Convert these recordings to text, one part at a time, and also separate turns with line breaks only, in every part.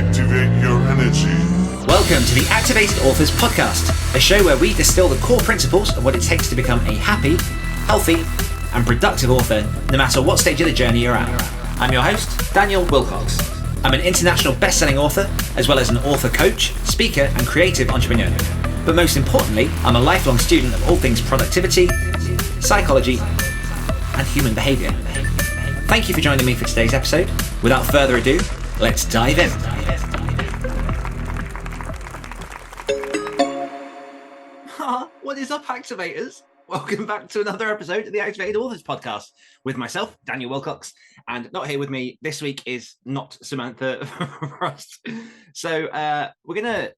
Activate your energy.
Welcome to the Activated Authors Podcast, a show where we distill the core principles of what it takes to become a happy, healthy, and productive author, no matter what stage of the journey you're at. I'm your host, Daniel Willcocks. I'm an international best-selling author, as well as an author coach, speaker, and creative entrepreneur. But most importantly, I'm a lifelong student of all things productivity, psychology, and human behavior. Thank you for joining me for today's episode. Without further ado, let's dive in. What is up, Activators? Welcome back to another episode of the Activated Authors Podcast with myself, Daniel Willcocks, and not here with me this week is not Samantha Frost. So I'm gonna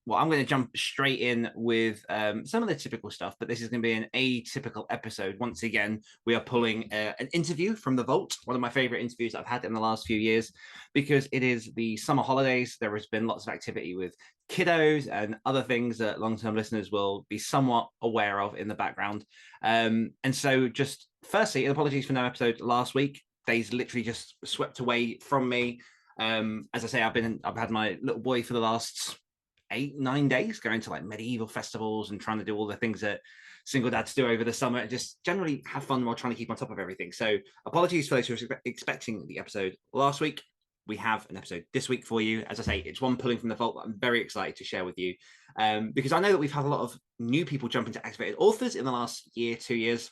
jump straight in with some of the typical stuff, but this is gonna be an atypical episode. Once again, we are pulling an interview from the vault, one of my favorite interviews I've had in the last few years, because it is the summer holidays. There has been lots of activity with kiddos and other things that long-term listeners will be somewhat aware of in the background. And so just firstly, apologies for no episode last week. Days literally just swept away from me. As I say, I've had my little boy for the last 8-9 days, going to like medieval festivals and trying to do all the things that single dads do over the summer and just generally have fun while trying to keep on top of everything. So apologies for those who were expecting the episode last week. We have an episode this week for you. As I say, it's one pulling from the vault that I'm very excited to share with you, because I know that we've had a lot of new people jump into Activated Authors in the last year, 2 years.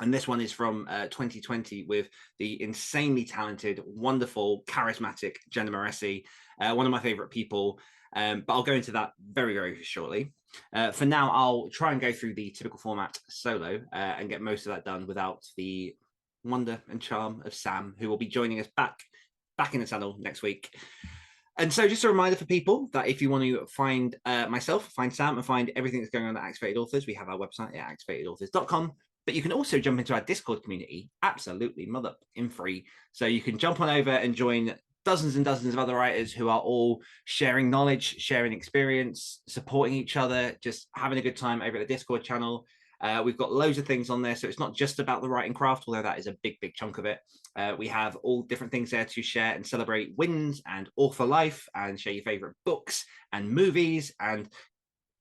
And this one is from 2020 with the insanely talented, wonderful, charismatic Jenna Moreci, one of my favorite people. But I'll go into that very, very shortly. For now, I'll try and go through the typical format solo and get most of that done without the wonder and charm of Sam, who will be joining us back in the channel next week. And so just a reminder for people that if you want to find myself, find Sam, and find everything that's going on at Activated Authors, we have our website at activatedauthors.com. But you can also jump into our Discord community, absolutely in free. So you can jump on over and join dozens and dozens of other writers who are all sharing knowledge, sharing experience, supporting each other, just having a good time over at the Discord channel. We've got loads of things on there, so it's not just about the writing craft, although that is a big chunk of it. We have all different things there to share and celebrate wins and author life, and share your favorite books and movies, and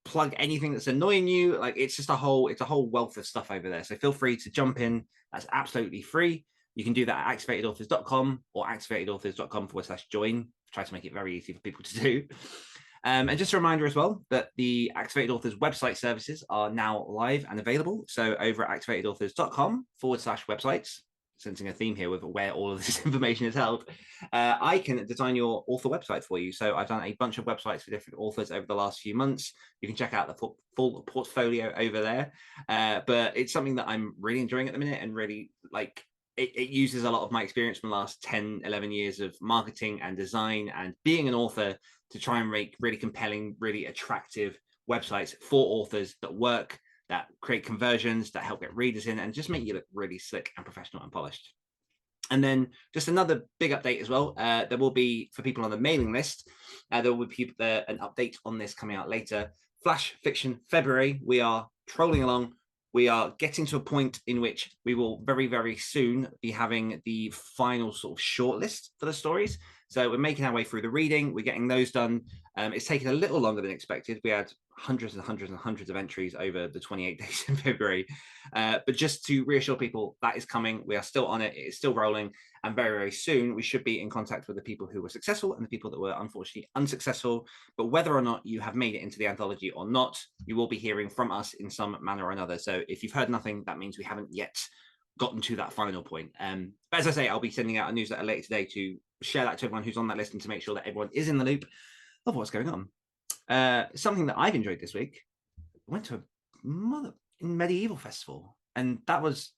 plug anything that's annoying you. Like, it's a whole wealth of stuff over there, so feel free to jump in. That's absolutely free. You can do that at activatedauthors.com or activatedauthors.com/join. Try to make it very easy for people to do. And just a reminder as well that the Activated Authors website services are now live and available. So over at activatedauthors.com/websites, sensing a theme here with where all of this information is held, I can design your author website for you. So I've done a bunch of websites for different authors over the last few months. You can check out the full portfolio over there. But it's something that I'm really enjoying at the minute, and really like it uses a lot of my experience from the last 10-11 years of marketing and design and being an author to try and make really compelling, really attractive websites for authors that work, that create conversions, that help get readers in, and just make you look really slick and professional and polished. And then just another big update as well. There will be, for people on the mailing list, there will be an update on this coming out later. Flash Fiction February, we are trolling along. We are getting to a point in which we will very, very soon be having the final sort of shortlist for the stories. So we're making our way through the reading. We're getting those done. It's taken a little longer than expected. We had hundreds and hundreds and hundreds of entries over the 28 days in February. But just to reassure people, that is coming. We are still on it. It is still rolling. And very, very soon, we should be in contact with the people who were successful and the people that were unfortunately unsuccessful. But whether or not you have made it into the anthology or not, you will be hearing from us in some manner or another. So if you've heard nothing, that means we haven't yet gotten to that final point. But as I say, I'll be sending out a newsletter later today to share that to everyone who's on that list and to make sure that everyone is in the loop of what's going on. Something that I've enjoyed this week, I went to a medieval festival, and that was,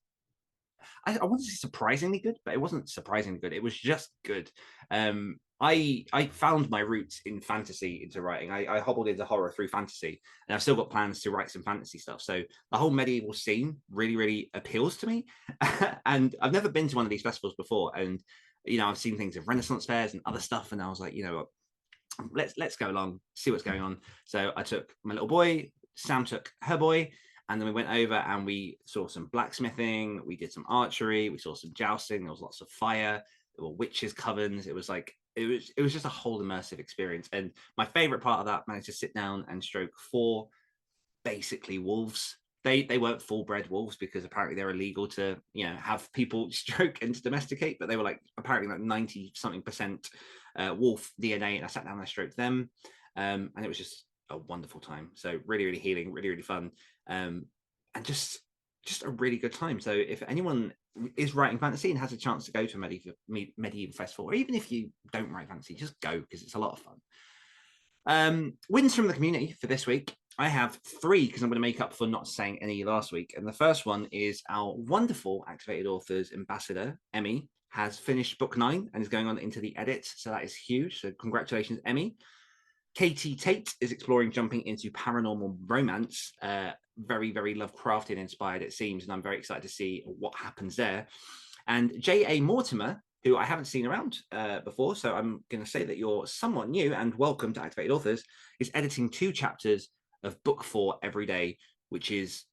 I wouldn't say surprisingly good, but it wasn't surprisingly good. It was just good. I found my roots in fantasy into writing. I hobbled into horror through fantasy, and I've still got plans to write some fantasy stuff. So the whole medieval scene really, really appeals to me. And I've never been to one of these festivals before. And, you know, I've seen things of Renaissance fairs and other stuff. And I was like, you know, let's go along, see what's going on. So I took my little boy, Sam took her boy, and then we went over and we saw some blacksmithing, we did some archery, we saw some jousting, there was lots of fire, there were witches' covens. It was like it was just a whole immersive experience. And my favorite part of that, managed to sit down and stroke 4 basically wolves. They weren't full bred wolves because apparently they're illegal to, have people stroke and to domesticate, but they were like apparently like 90 something percent wolf DNA, and I sat down and I stroked them, and it was just a wonderful time. So really, really healing, really, really fun, and just a really good time. So if anyone is writing fantasy and has a chance to go to a medieval festival, or even if you don't write fantasy, just go, because it's a lot of fun. Wins from the community for this week. I have 3 because I'm going to make up for not saying any last week. And the first one is our wonderful Activated Authors ambassador, Emmy, has finished book 9 and is going on into the edit. So that is huge. So congratulations, Emmy. Katie Tate is exploring jumping into paranormal romance. Very, very Lovecraftian inspired, it seems. And I'm very excited to see what happens there. And J.A. Mortimer, who I haven't seen around before, so I'm going to say that you're somewhat new, and welcome to Activated Authors, is editing 2 chapters of book 4 every day, which is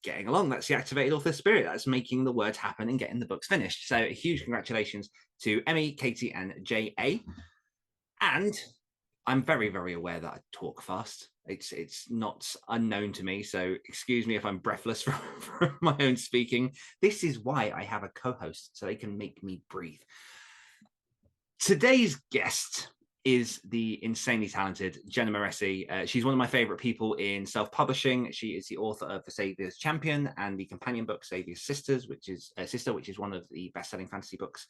getting along. That's the Activated Author spirit. That's making the words happen and getting the books finished. So a huge congratulations to Emmy, Katie, and J.A. And I'm very, very aware that I talk fast. It's not unknown to me, so excuse me if I'm breathless from my own speaking. This is why I have a co-host, so they can make me breathe. Today's guest is the insanely talented Jenna Moreci. She's one of my favorite people in self-publishing. She is the author of The Saviour's Champion and the companion book Saviour's Sisters, which is one of the best-selling fantasy books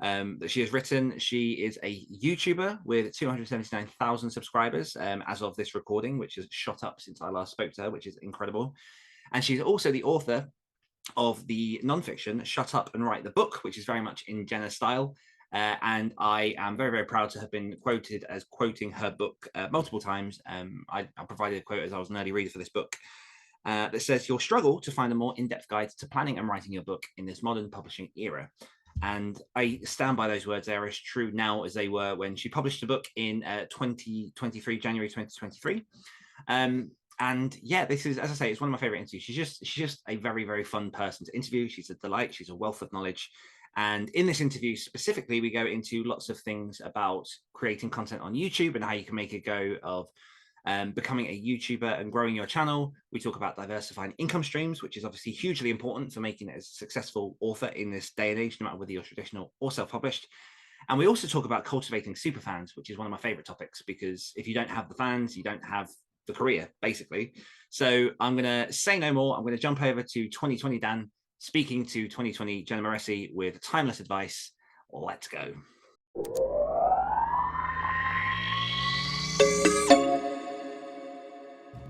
that she has written. She is a YouTuber with 279,000 subscribers as of this recording, which has shot up since I last spoke to her, which is incredible. And she's also the author of the nonfiction Shut Up and Write the Book, which is very much in Jenna's style. And I am very, very proud to have been quoted as quoting her book multiple times. I provided a quote as I was an early reader for this book that says, "You'll struggle to find a more in-depth guide to planning and writing your book in this modern publishing era." And I stand by those words. They are as true now as they were when she published the book in January 2023. And yeah, this is, as I say, it's one of my favorite interviews. She's just a very, very fun person to interview. She's a delight. She's a wealth of knowledge. And in this interview specifically, we go into lots of things about creating content on YouTube and how you can make a go of becoming a YouTuber and growing your channel. We talk about diversifying income streams, which is obviously hugely important for making it a successful author in this day and age, no matter whether you're traditional or self-published. And we also talk about cultivating superfans, which is one of my favorite topics, because if you don't have the fans, you don't have the career, basically. So I'm going to say no more. I'm going to jump over to 2020 Dan, speaking to 2020 Jenna Moreci with timeless advice. Let's go.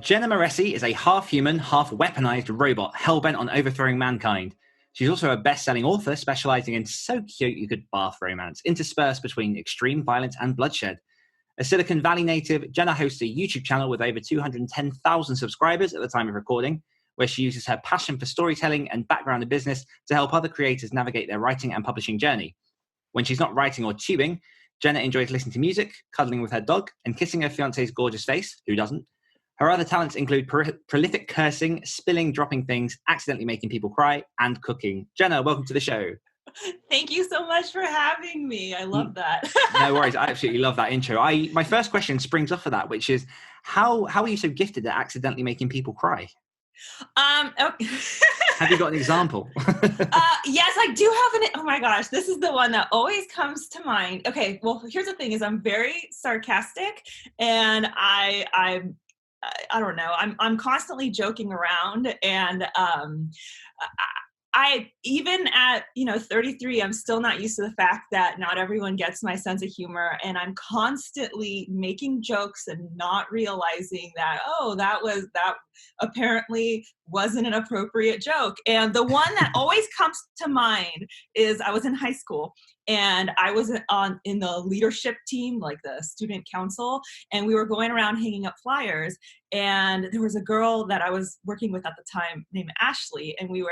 Jenna Moreci is a half-human, half-weaponized robot hell-bent on overthrowing mankind. She's also a best-selling author specializing in so cute you could barf romance, interspersed between extreme violence and bloodshed. A Silicon Valley native, Jenna hosts a YouTube channel with over 210,000 subscribers at the time of recording, where she uses her passion for storytelling and background in business to help other creators navigate their writing and publishing journey. When she's not writing or tubing, Jenna enjoys listening to music, cuddling with her dog, and kissing her fiance's gorgeous face. Who doesn't? Her other talents include prolific cursing, spilling, dropping things, accidentally making people cry, and cooking. Jenna, welcome to the show.
Thank you so much for having me. I love that.
No worries. I absolutely love that intro. My first question springs off of that, which is, how are you so gifted at accidentally making people cry?
Okay.
Have you got an example?
Yes, I do have an. Oh my gosh, this is the one that always comes to mind. Okay, well, here's the thing: is I'm very sarcastic, and I don't know. I'm constantly joking around, and I even at 33, I'm still not used to the fact that not everyone gets my sense of humor, and I'm constantly making jokes and not realizing that that apparently wasn't an appropriate joke. And the one that always comes to mind is I was in high school and I was in the leadership team, like the student council, and we were going around hanging up flyers. And there was a girl that I was working with at the time named Ashley, and we were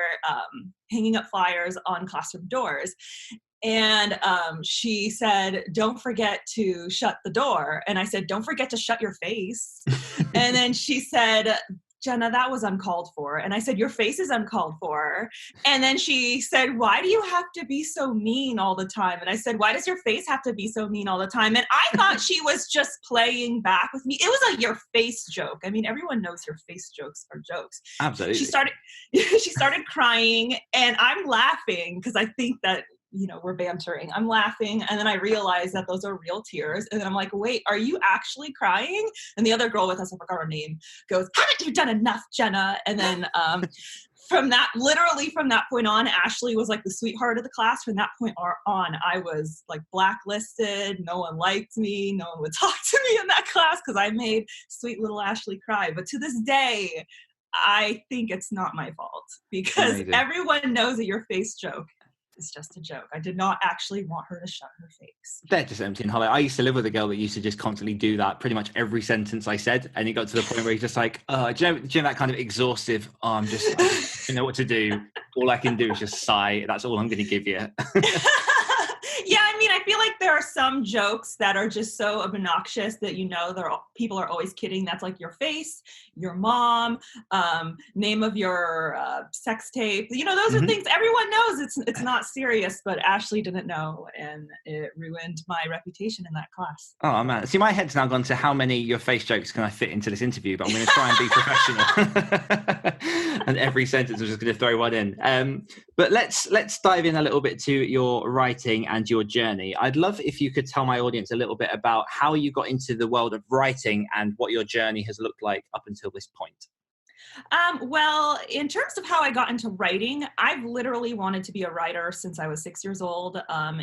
hanging up flyers on classroom doors. And she said, "Don't forget to shut the door." And I said, "Don't forget to shut your face." And then she said, Jenna, that was uncalled for. And I said, your face is uncalled for. And then she said, why do you have to be so mean all the time? And I said, why does your face have to be so mean all the time? And I thought she was just playing back with me. It was a your face joke. I mean, everyone knows your face jokes are jokes.
Absolutely.
She started crying, and I'm laughing because I think that, we're bantering. I'm laughing. And then I realized that those are real tears. And then I'm like, wait, are you actually crying? And the other girl with us, I forgot her name, goes, haven't you done enough, Jenna? And then from that point on, Ashley was like the sweetheart of the class. From that point on, I was like blacklisted. No one liked me. No one would talk to me in that class because I made sweet little Ashley cry. But to this day, I think it's not my fault because
Amazing.
Everyone knows that your face joke is just a joke. I did not actually want her to shut her face.
They're just empty and hollow. I used to live with a girl that used to just constantly do that pretty much every sentence I said. And it got to the point where he's just like, do you know that kind of exhaustive, I don't know what to do. All I can do is just sigh. That's all I'm going to give you.
Yeah, I mean, I feel like there are some jokes that are just so obnoxious that people are always kidding. That's like your face, your mom, name of your sex tape. Those are things everyone knows. It's not serious, but Ashley didn't know, and it ruined my reputation in that class.
Oh man, see, my head's now gone to how many your face jokes can I fit into this interview? But I'm going to try and be professional, and every sentence I'm just going to throw one in. But let's dive in a little bit to your writing and your journey. I'd love if you could tell my audience a little bit about how you got into the world of writing and what your journey has looked like up until this point.
Well, in terms of how I got into writing, I've literally wanted to be a writer since I was 6 years old.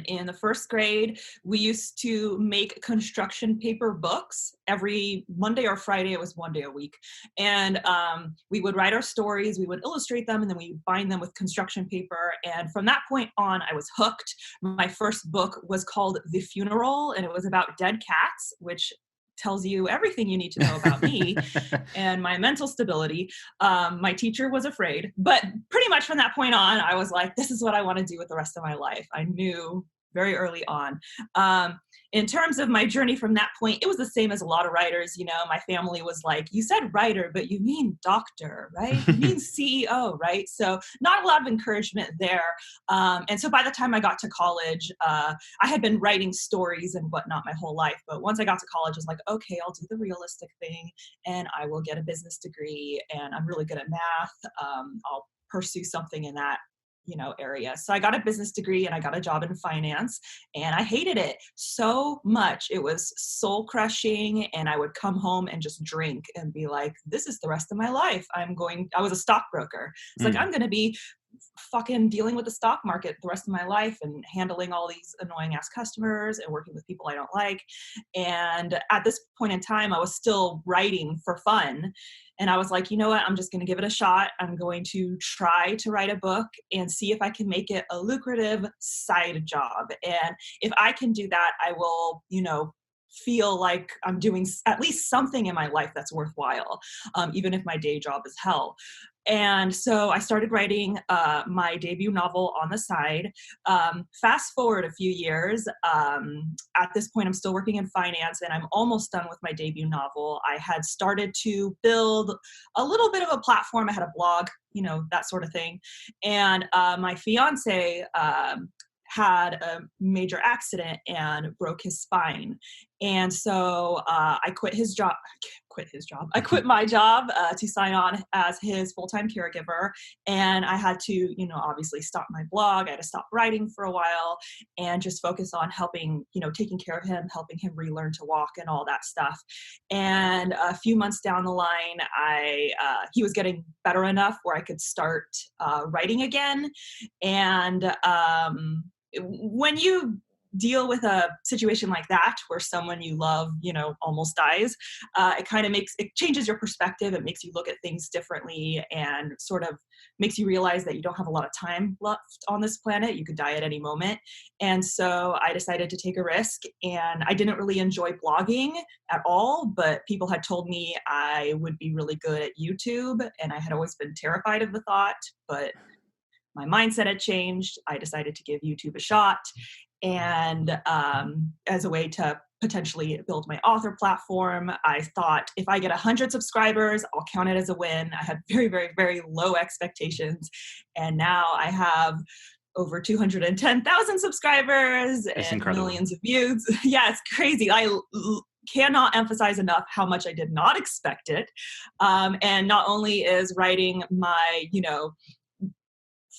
In the first grade, we used to make construction paper books every Monday or Friday. It was one day a week. And we would write our stories, we would illustrate them, and then we would bind them with construction paper. And from that point on, I was hooked. My first book was called The Funeral, and it was about dead cats, which tells you everything you need to know about me and my mental stability. My teacher was afraid, but pretty much from that point on, I was like, this is what I want to do with the rest of my life. I knew very early on. In terms of my journey from that point, it was the same as a lot of writers. My family was like, you said writer, but you mean doctor, right? You mean CEO, right? So not a lot of encouragement there. And so by the time I got to college, I had been writing stories and whatnot my whole life. But once I got to college, I was like, okay, I'll do the realistic thing and I will get a business degree, and I'm really good at math. I'll pursue something in that area. So I got a business degree and I got a job in finance, and I hated it so much. It was soul crushing, and I would come home and just drink and be like, this is the rest of my life. I was a stockbroker. It's like, I'm going to be fucking dealing with the stock market the rest of my life and handling all these annoying ass customers and working with people I don't like. And at this point in time, I was still writing for fun. And I was like, you know what? I'm just going to give it a shot. I'm going to try to write a book and see if I can make it a lucrative side job. And if I can do that, I will, feel like I'm doing at least something in my life that's worthwhile, even if my day job is hell. And so I started writing my debut novel on the side. Fast forward a few years. At this point, I'm still working in finance, and I'm almost done with my debut novel. I had started to build a little bit of a platform. I had a blog, that sort of thing. And my fiance had a major accident and broke his spine. And so I quit my job to sign on as his full-time caregiver. And I had to, obviously stop my blog. I had to stop writing for a while and just focus on helping, taking care of him, helping him relearn to walk and all that stuff. And a few months down the line, he was getting better enough where I could start writing again. And when you deal with a situation like that where someone you love, almost dies, it changes your perspective. It makes you look at things differently and sort of makes you realize that you don't have a lot of time left on this planet. You could die at any moment. And so I decided to take a risk, and I didn't really enjoy blogging at all, but people had told me I would be really good at YouTube, and I had always been terrified of the thought, but my mindset had changed. I decided to give YouTube a shot. And as a way to potentially build my author platform, I thought if I get 100 subscribers, I'll count it as a win. I had very, very, very low expectations. And now I have over 210,000 subscribers
It's
and
incredible.
millions of views. Yeah, it's crazy. Cannot emphasize enough how much I did not expect it. And not only is writing my,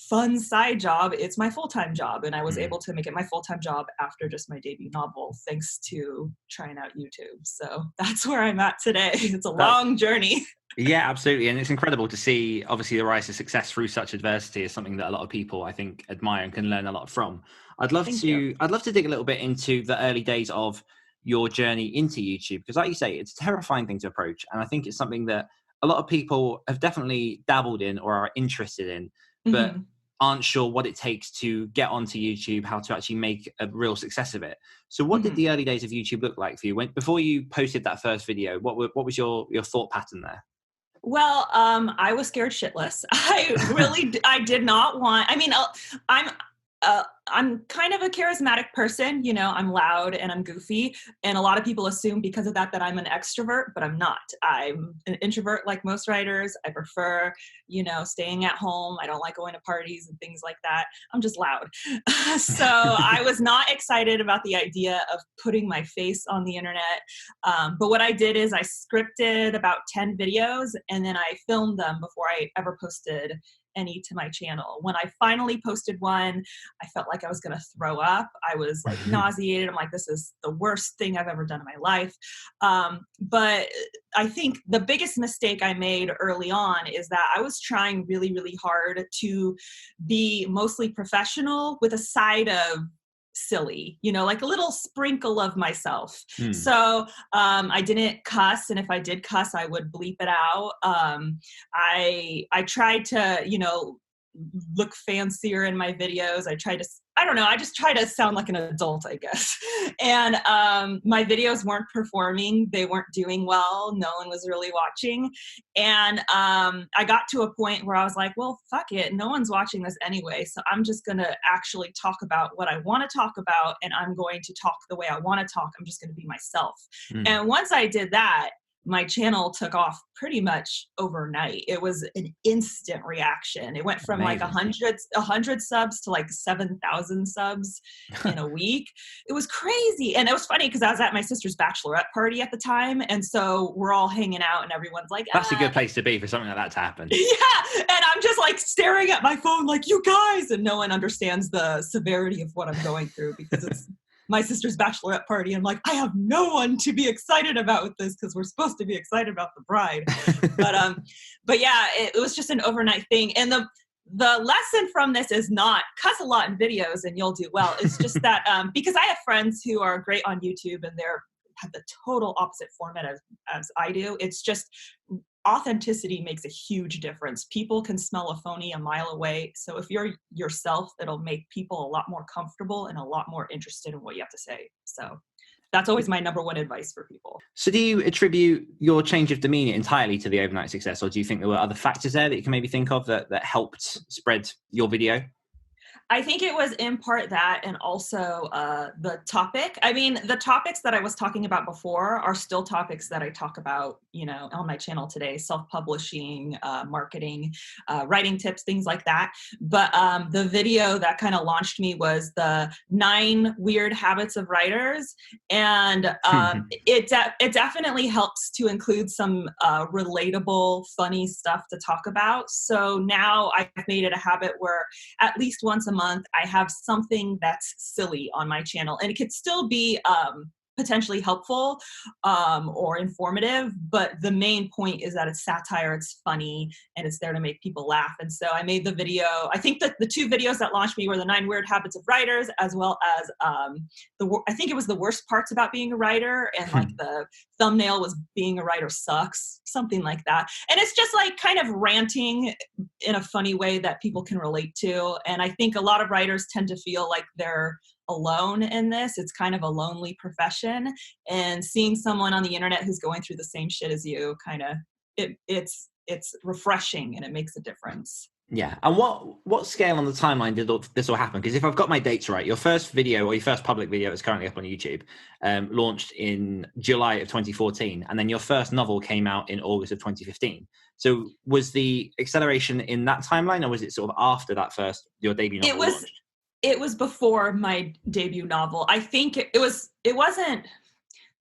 fun side job, it's my full-time job. And I was able to make it my full-time job after just my debut novel, thanks to trying out YouTube. So that's where I'm at today. It's a long journey.
Yeah, absolutely. And it's incredible to see, obviously, the rise to success through such adversity is something that a lot of people, I think, admire and can learn a lot from. I'd love to dig a little bit into the early days of your journey into YouTube, because like you say, it's a terrifying thing to approach. And I think it's something that a lot of people have definitely dabbled in or are interested in, but aren't sure what it takes to get onto YouTube, how to actually make a real success of it. So what did the early days of YouTube look like for you? Before you posted that first video, what was your thought pattern there?
Well, I was scared shitless. I did not want, I'm kind of a charismatic person, I'm loud and I'm goofy. And a lot of people assume because of that I'm an extrovert, but I'm not. I'm an introvert like most writers. I prefer, staying at home. I don't like going to parties and things like that. I'm just loud. So I was not excited about the idea of putting my face on the internet. But what I did is I scripted about 10 videos and then I filmed them before I ever posted any to my channel. When I finally posted one, I felt like I was going to throw up. I was like nauseated. I'm like, this is the worst thing I've ever done in my life. But I think the biggest mistake I made early on is that I was trying really, really hard to be mostly professional with a side of silly, like a little sprinkle of myself. So I didn't cuss, and if I did cuss, I would bleep it out. I tried to, look fancier in my videos. I just try to sound like an adult, I guess. And my videos weren't performing. They weren't doing well. No one was really watching. And I got to a point where I was like, well, fuck it. No one's watching this anyway. So I'm just going to actually talk about what I want to talk about. And I'm going to talk the way I want to talk. I'm just going to be myself. And once I did that, my channel took off pretty much overnight. It was an instant reaction. It went from like 100 subs to like 7,000 subs in a week. It was crazy. And it was funny because I was at my sister's bachelorette party at the time. And so we're all hanging out and everyone's like,
that's a good place to be for something like that to happen.
Yeah. And I'm just like staring at my phone like, you guys, and no one understands the severity of what I'm going through because it's my sister's bachelorette party. I'm like, I have no one to be excited about with this because we're supposed to be excited about the bride. But yeah, it was just an overnight thing. And the lesson from this is not cuss a lot in videos and you'll do well. It's just that because I have friends who are great on YouTube and have the total opposite format as I do. It's just authenticity makes a huge difference. People can smell a phony a mile away. So if you're yourself, it'll make people a lot more comfortable and a lot more interested in what you have to say. So that's always my number one advice for people.
So do you attribute your change of demeanor entirely to the overnight success, or do you think there were other factors there that you can maybe think of that helped spread your video?
I think it was in part that, and also the topic. I mean, the topics that I was talking about before are still topics that I talk about, on my channel today: self-publishing, marketing, writing tips, things like that. But the video that kind of launched me was the 9 weird habits of writers, and it definitely helps to include some relatable, funny stuff to talk about. So now I've made it a habit where at least once a month I have something that's silly on my channel, and it could still be potentially helpful or informative, but the main point is that it's satire, it's funny, and it's there to make people laugh. And so I made the video. I think that the 2 videos that launched me were the 9 weird habits of writers, as well as I think it was the worst parts about being a writer, and like the thumbnail was being a writer sucks, something like that. And it's just like kind of ranting in a funny way that people can relate to. And I think a lot of writers tend to feel like they're alone in this. It's kind of a lonely profession, and seeing someone on the internet who's going through the same shit as you, kind of it's refreshing and it makes a difference.
Yeah. And what scale on the timeline did this all happen? Because if I've got my dates right, your first video or your first public video is currently up on YouTube, launched in July of 2014. And then your first novel came out in August of 2015. So was the acceleration in that timeline, or was it sort of after your debut novel launched?
It was before my debut novel. I think it wasn't.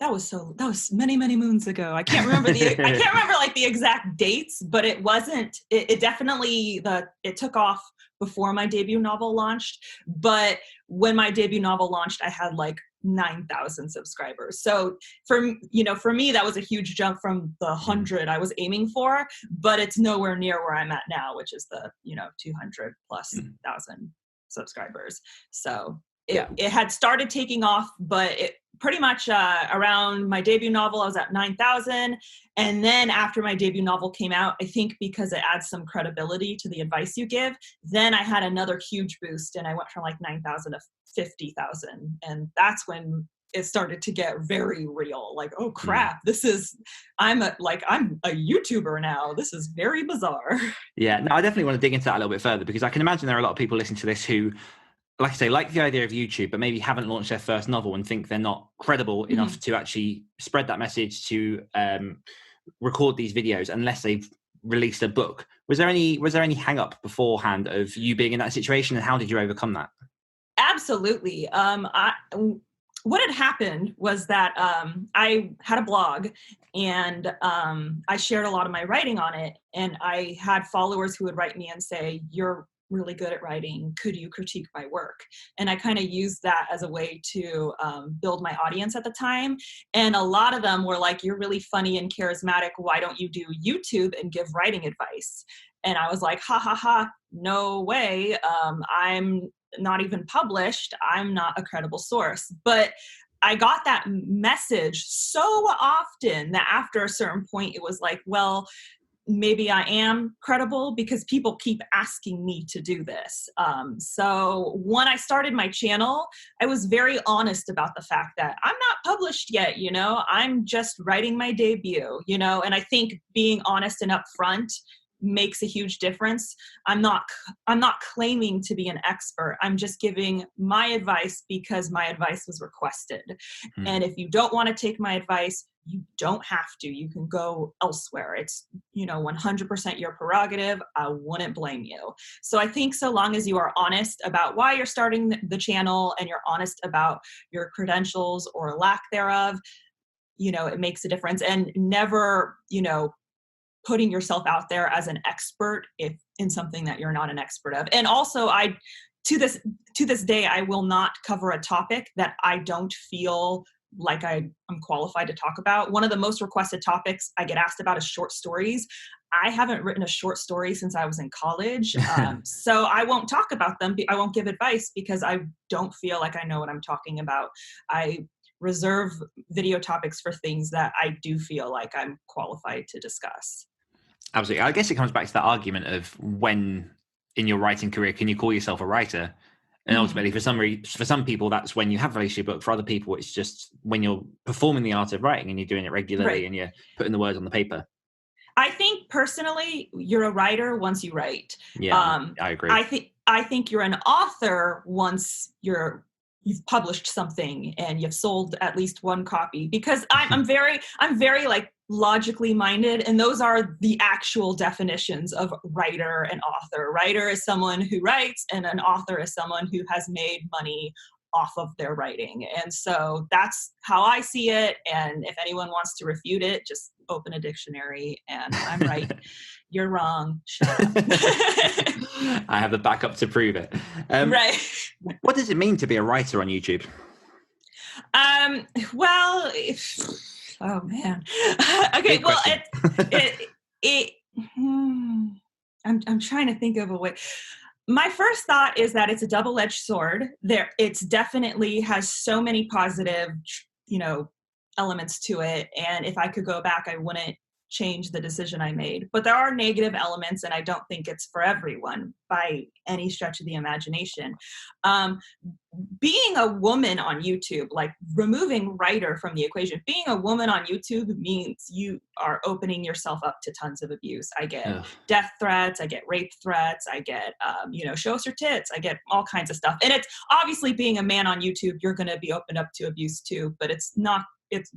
That was many, many moons ago. I can't remember like the exact dates, but it wasn't, it definitely, it took off before my debut novel launched. But when my debut novel launched, I had like 9,000 subscribers. So for me, that was a huge jump from the 100 I was aiming for, but it's nowhere near where I'm at now, which is the, 200 plus thousand subscribers. So it had started taking off, but it pretty much around my debut novel, I was at 9,000. And then after my debut novel came out, I think because it adds some credibility to the advice you give, then I had another huge boost and I went from like 9,000 to 50,000. And that's when it started to get very real. Like, oh crap, I'm a YouTuber now. This is very bizarre.
Yeah, no, I definitely want to dig into that a little bit further, because I can imagine there are a lot of people listening to this who, like I say, like the idea of YouTube, but maybe haven't launched their first novel and think they're not credible enough to actually spread that message, to record these videos, unless they've released a book. Was there any hang up beforehand of you being in that situation, and how did you overcome that?
Absolutely. What had happened was that I had a blog, and I shared a lot of my writing on it, and I had followers who would write me and say, "You're really good at writing. Could you critique my work?" And I kind of used that as a way to build my audience at the time. And a lot of them were like, "You're really funny and charismatic. Why don't you do YouTube and give writing advice?" And I was like, ha ha ha, no way. I'm not even published. I'm not a credible source. But I got that message so often that after a certain point, it was like, well, maybe I am credible because people keep asking me to do this. So when I started my channel, I was very honest about the fact that I'm not published yet, I'm just writing my debut, and I think being honest and upfront makes a huge difference. I'm not claiming to be an expert. I'm just giving my advice because my advice was requested. And if you don't want to take my advice, you don't have to. You can go elsewhere. It's, 100% your prerogative. I wouldn't blame you. So I think so long as you are honest about why you're starting the channel and you're honest about your credentials or lack thereof, it makes a difference. And never, putting yourself out there as an expert in something that you're not an expert of. And also to this day, I will not cover a topic that I don't feel like I'm qualified to talk about. One of the most requested topics I get asked about is short stories. I haven't written a short story since I was in college. So I won't talk about them. I won't give advice because I don't feel like I know what I'm talking about. I reserve video topics for things that I do feel like I'm qualified to discuss.
Absolutely. I guess it comes back to that argument of when in your writing career can you call yourself a writer? And ultimately, for some people, that's when you have released your book. For other people, it's just when you're performing the art of writing and you're doing it regularly and you're putting the words on the paper.
I think personally, you're a writer once you write.
Yeah, I agree.
I think you're an author once you've published something and you've sold at least one copy, because I'm very like logically minded, and those are the actual definitions of writer and author. Writer is someone who writes, and an author is someone who has made money off of their writing. And so that's how I see it. And if anyone wants to refute it, just open a dictionary and I'm right. You're wrong. Shut up.
I have the backup to prove it.
Right.
What does it mean to be a writer on YouTube?
Well, oh man. Okay. Well, I'm trying to think of a way. My first thought is that it's a double-edged sword. It's definitely has so many positive, elements to it. And if I could go back, I wouldn't change the decision I made. But there are negative elements, and I don't think it's for everyone by any stretch of the imagination. Being a woman on YouTube, like removing writer from the equation, being a woman on YouTube means you are opening yourself up to tons of abuse. I get death threats, I get rape threats, I get, show us your tits, I get all kinds of stuff. And it's obviously, being a man on YouTube, you're going to be opened up to abuse too, but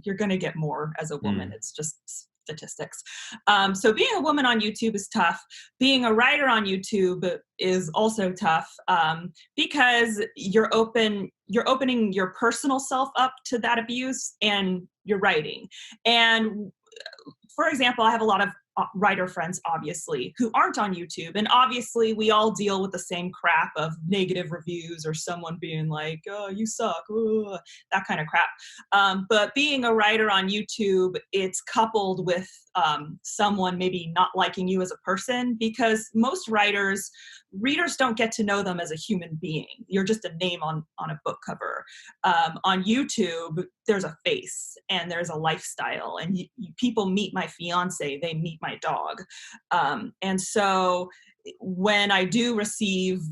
you're going to get more as a woman. It's just statistics. So being a woman on YouTube is tough. Being a writer on YouTube is also tough, because you're opening your personal self up to that abuse, and you're writing. And for example, I have a lot of writer friends, obviously, who aren't on YouTube. And obviously we all deal with the same crap of negative reviews, or someone being like, oh, you suck, ooh, that kind of crap. But being a writer on YouTube, it's coupled with someone maybe not liking you as a person, because most readers don't get to know them as a human being. You're just a name on a book cover. On YouTube, there's a face and there's a lifestyle, and people meet my fiance, they meet my dog. And so when I do receive,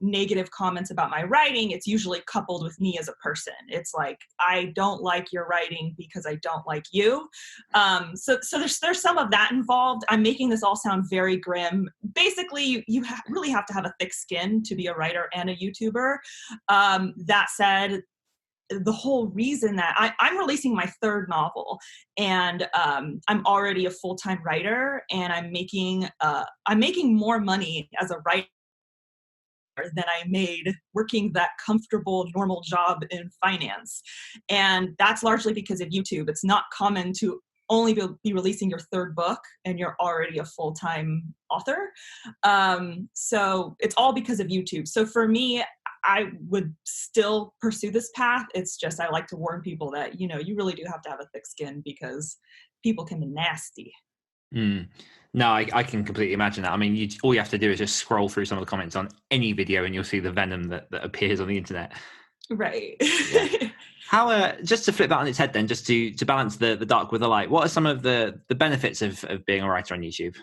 negative comments about my writing, it's usually coupled with me as a person. It's like, I don't like your writing because I don't like you. So there's some of that involved. I'm making this all sound very grim. Basically, you really have to have a thick skin to be a writer and a YouTuber. That said, the whole reason that I'm releasing my third novel, and I'm already a full-time writer, and I'm making more money as a writer than I made working that comfortable, normal job in finance. And that's largely because of YouTube. It's not common to only be releasing your third book and you're already a full-time author. So it's all because of YouTube. So for me, I would still pursue this path. It's just, I like to warn people that, you really do have to have a thick skin, because people can be nasty.
No, I can completely imagine that. I mean, all you have to do is just scroll through some of the comments on any video and you'll see the venom that appears on the internet.
Right.
Yeah. How, just to flip that on its head then, just to balance the dark with the light, what are some of the benefits of being a writer on YouTube?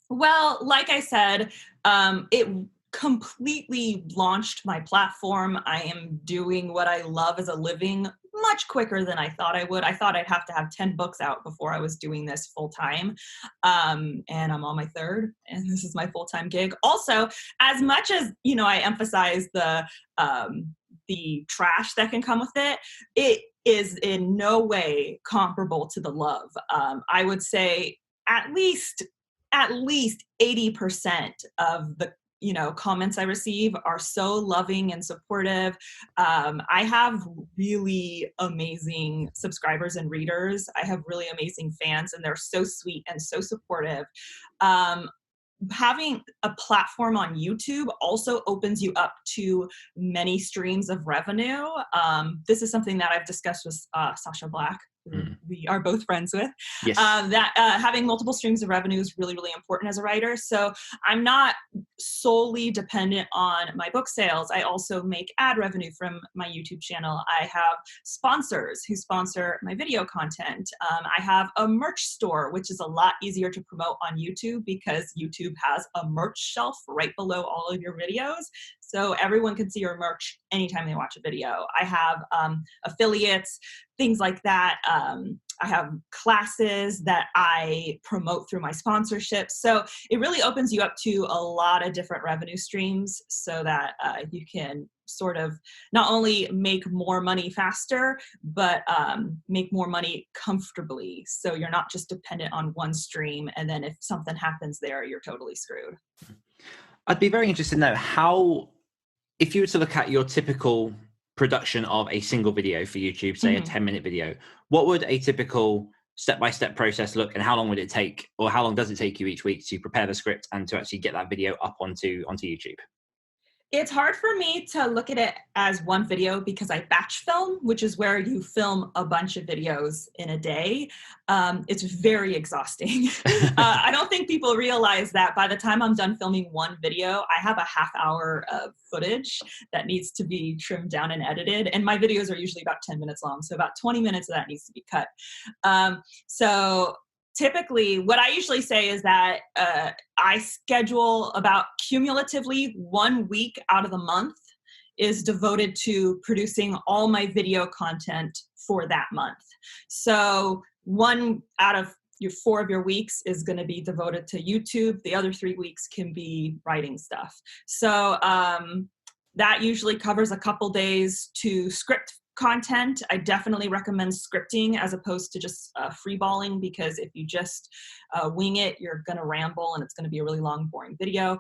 Well, like I said, it completely launched my platform. I am doing what I love as a living much quicker than I thought I would. I thought I'd have to have 10 books out before I was doing this full time. And I'm on my third, and this is my full-time gig. Also, as much as, I emphasize the trash that can come with it, it is in no way comparable to the love. I would say at least 80% of the comments I receive are so loving and supportive. I have really amazing subscribers and readers. I have really amazing fans, and they're so sweet and so supportive. Having a platform on YouTube also opens you up to many streams of revenue. This is something that I've discussed with Sasha Black, who we are both friends with.
Yes.
That having multiple streams of revenue is really, really important as a writer. So I'm not solely dependent on my book sales. I also make ad revenue from my YouTube channel. I have sponsors who sponsor my video content. I have a merch store, which is a lot easier to promote on YouTube because YouTube has a merch shelf right below all of your videos. So everyone can see your merch anytime they watch a video. I have affiliates, things like that. I have classes that I promote through my sponsorships. So it really opens you up to a lot of different revenue streams so that you can sort of not only make more money faster, but make more money comfortably. So you're not just dependent on one stream, and then if something happens there, you're totally screwed.
I'd be very interested to know how, if you were to look at your typical production of a single video for YouTube, say a 10-minute video, what would a typical step-by-step process look, and how long would it take, or how long does it take you each week to prepare the script and to actually get that video up onto YouTube?
It's hard for me to look at it as one video because I batch film, which is where you film a bunch of videos in a day. It's very exhausting. I don't think people realize that by the time I'm done filming one video, I have a half hour of footage that needs to be trimmed down and edited. And my videos are usually about 10 minutes long. So about 20 minutes of that needs to be cut. So typically what I usually say is that I schedule about cumulatively 1 week out of the month is devoted to producing all my video content for that month. So one out of your 4 of your weeks is going to be devoted to YouTube. The other 3 weeks can be writing stuff. So that usually covers a couple days to script content. I definitely recommend scripting as opposed to just freeballing, because if you just wing it, you're going to ramble and it's going to be a really long, boring video.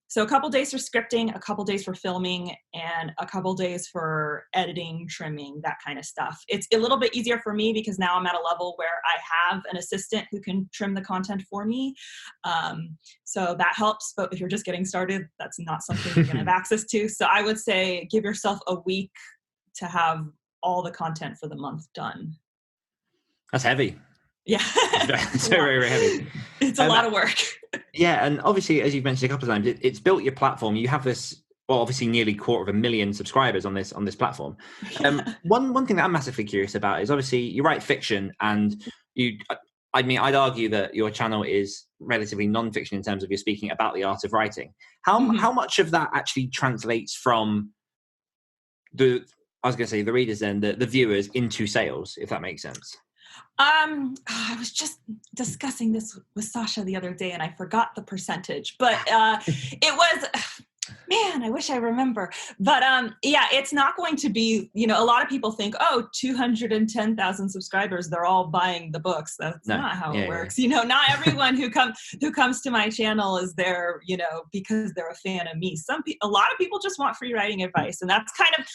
So a couple days for scripting, a couple days for filming, and a couple days for editing, trimming, that kind of stuff. It's a little bit easier for me because now I'm at a level where I have an assistant who can trim the content for me. So that helps. But if you're just getting started, that's not something you're going to have access to. So I would say give yourself a week to have all the content for the month done.
That's heavy.
Yeah.
It's very, very heavy.
It's a lot of work.
Yeah. And obviously, as you've mentioned a couple of times, it's built your platform. You have this, well, obviously nearly 250,000 subscribers on this platform. One thing that I'm massively curious about is obviously you write fiction, and I'd argue that your channel is relatively non-fiction in terms of you're speaking about the art of writing. How much of that actually translates from the readers, then the viewers, into sales, if that makes sense?
I was just discussing this with Sasha the other day and I forgot the percentage, but it was, man, I wish I remember. But yeah, it's not going to be, a lot of people think, 210,000 subscribers, they're all buying the books. That's not how it works. Yeah. Not everyone who comes to my channel is there, because they're a fan of me. A lot of people just want free writing advice. And that's kind of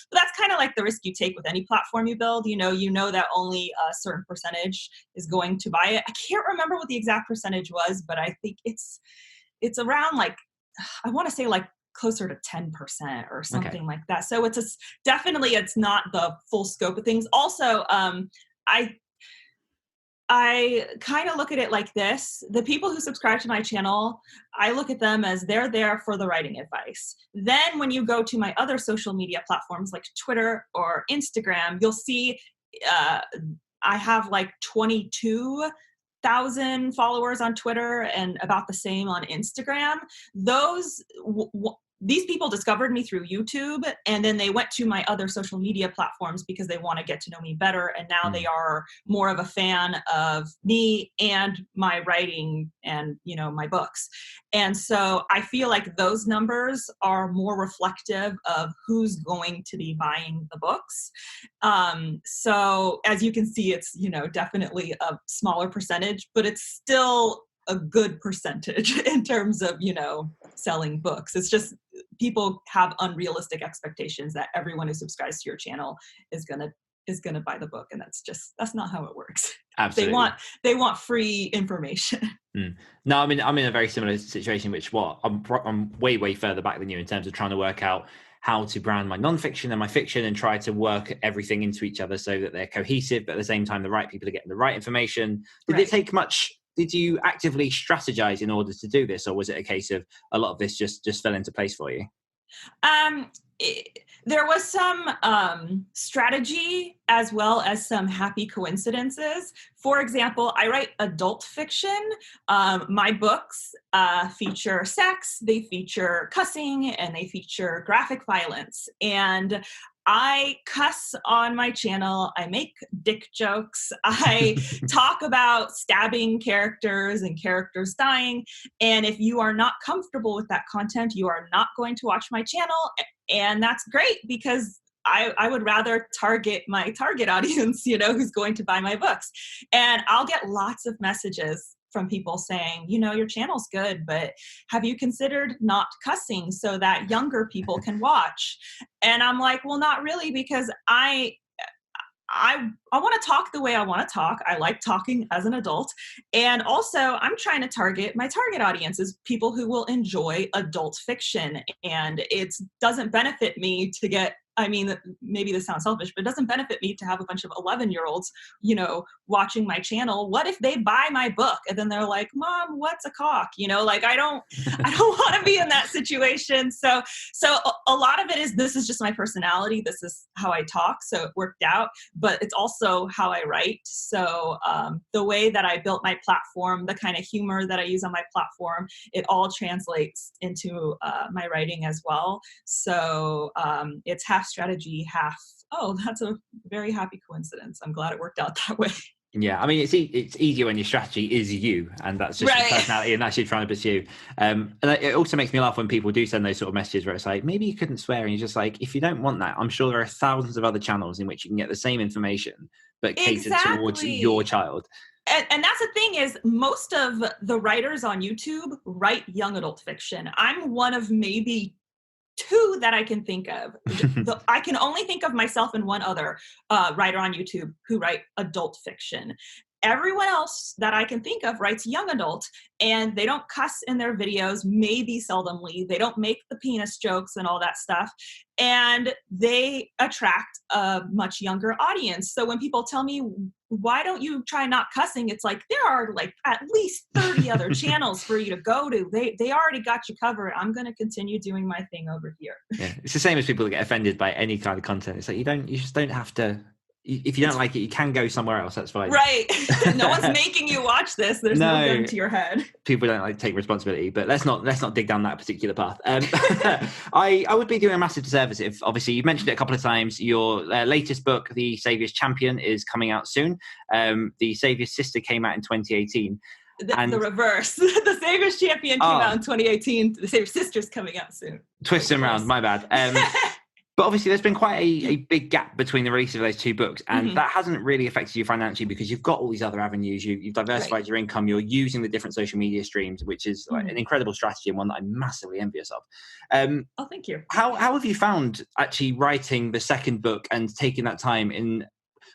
like the risk you take with any platform you build. You know that only a certain percentage is going to buy it. I can't remember what the exact percentage was, but I think it's around, like, I want to say like closer to 10% or something like that. So it's not the full scope of things. Also, I kind of look at it like this. The people who subscribe to my channel, I look at them as they're there for the writing advice. Then when you go to my other social media platforms like Twitter or Instagram, you'll see I have like 22,000 followers on Twitter and about the same on Instagram. These people discovered me through YouTube, and then they went to my other social media platforms because they want to get to know me better. And now they are more of a fan of me and my writing and, my books. And so I feel like those numbers are more reflective of who's going to be buying the books. So as you can see, it's, definitely a smaller percentage, but it's still a good percentage in terms of, selling books. It's just people have unrealistic expectations that everyone who subscribes to your channel is going to buy the book. And that's not how it works.
Absolutely.
They want free information.
No, I'm in a very similar situation, which I'm way further back than you in terms of trying to work out how to brand my nonfiction and my fiction and try to work everything into each other so that they're cohesive, but at the same time, the right people are getting the right information. Did it take much? Did you actively strategize in order to do this, or was it a case of a lot of this just fell into place for you?
There was some strategy as well as some happy coincidences. For example, I write adult fiction. My books feature sex, they feature cussing, and they feature graphic violence. And I cuss on my channel. I make dick jokes. I talk about stabbing characters and characters dying. And if you are not comfortable with that content, you are not going to watch my channel. And that's great because I would rather target my target audience, who's going to buy my books. And I'll get lots of messages from people saying, your channel's good, but have you considered not cussing so that younger people can watch? And I'm like, well, not really, because I I want to talk the way I want to talk. I like talking as an adult. And also I'm trying to target my target audience is people who will enjoy adult fiction. And it doesn't benefit me to get, I mean, maybe this sounds selfish, but it doesn't benefit me to have a bunch of 11-year-olds, watching my channel. What if they buy my book and then they're like, Mom, what's a cock? Like I don't want to be in that situation. So a lot of it is, this is just my personality. This is how I talk. So it worked out, but it's also how I write. So the way that I built my platform, the kind of humor that I use on my platform, it all translates into my writing as well. So it's half strategy, half, oh, that's a very happy coincidence. I'm glad it worked out that way.
Yeah, I mean, it's easier when your strategy is you, and that's just
right.
your personality, and that's you trying to pursue. And it also makes me laugh when people do send those sort of messages where it's like, maybe you couldn't swear, and you're just like, if you don't want that, I'm sure there are thousands of other channels in which you can get the same information, but catered towards your child.
And that's the thing is, most of the writers on YouTube write young adult fiction. I'm one of maybe 2 that I can think of. I can only think of myself and one other writer on YouTube who write adult fiction. Everyone else that I can think of writes young adult, and they don't cuss in their videos, maybe seldomly. They don't make the penis jokes and all that stuff. And they attract a much younger audience. So when people tell me, why don't you try not cussing? It's like, there are like at least 30 other channels for you to go to. They already got you covered. I'm going to continue doing my thing over here.
Yeah, it's the same as people that get offended by any kind of content. It's like, you just don't have to. If you don't like it, you can go somewhere else. That's fine.
Right. No one's making you watch this. There's no gun to your head.
People don't like to take responsibility, but let's not dig down that particular path. I would be doing a massive disservice if, obviously, you've mentioned it a couple of times. Your latest book, The Saviour's Champion, is coming out soon. The Saviour's Sister came out in 2018.
The reverse. The Saviour's Champion came out in 2018. The Saviour's Sister's coming out soon.
Twist them around, my bad. But obviously, there's been quite a big gap between the release of those 2 books, and that hasn't really affected you financially because you've got all these other avenues. You've diversified your income. You're using the different social media streams, which is like an incredible strategy and one that I'm massively envious of.
Oh, thank you.
How have you found actually writing the second book and taking that time in?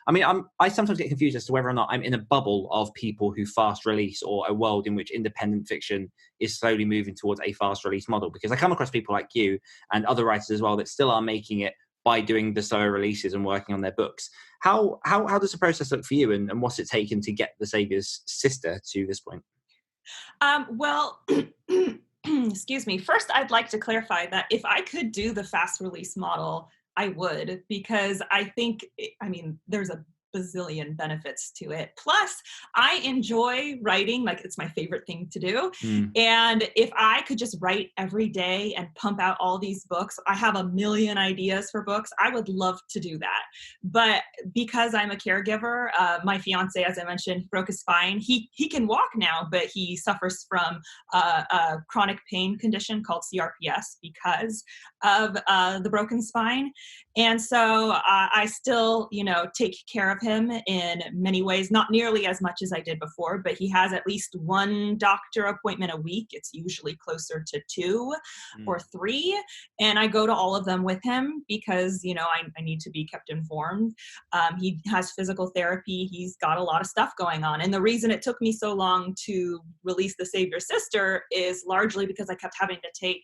I mean, I sometimes get confused as to whether or not I'm in a bubble of people who fast release, or a world in which independent fiction is slowly moving towards a fast release model, because I come across people like you and other writers as well that still are making it by doing the slower releases and working on their books. How does the process look for you, and what's it taken to get The Saviour's Sister to this point?
Well, excuse me. First, I'd like to clarify that if I could do the fast release model, I would, because I think, there's a bazillion benefits to it. Plus, I enjoy writing, like it's my favorite thing to do. And if I could just write every day and pump out all these books, I have a million ideas for books. I would love to do that. But because I'm a caregiver, my fiance, as I mentioned, broke his spine. He can walk now, but he suffers from a chronic pain condition called CRPS because of the broken spine. And so I still, take care of him in many ways, not nearly as much as I did before, but he has at least 1 doctor appointment a week. It's usually closer to 2 or 3. And I go to all of them with him because, I need to be kept informed. He has physical therapy. He's got a lot of stuff going on. And the reason it took me so long to release The Saviour's Sister is largely because I kept having to take,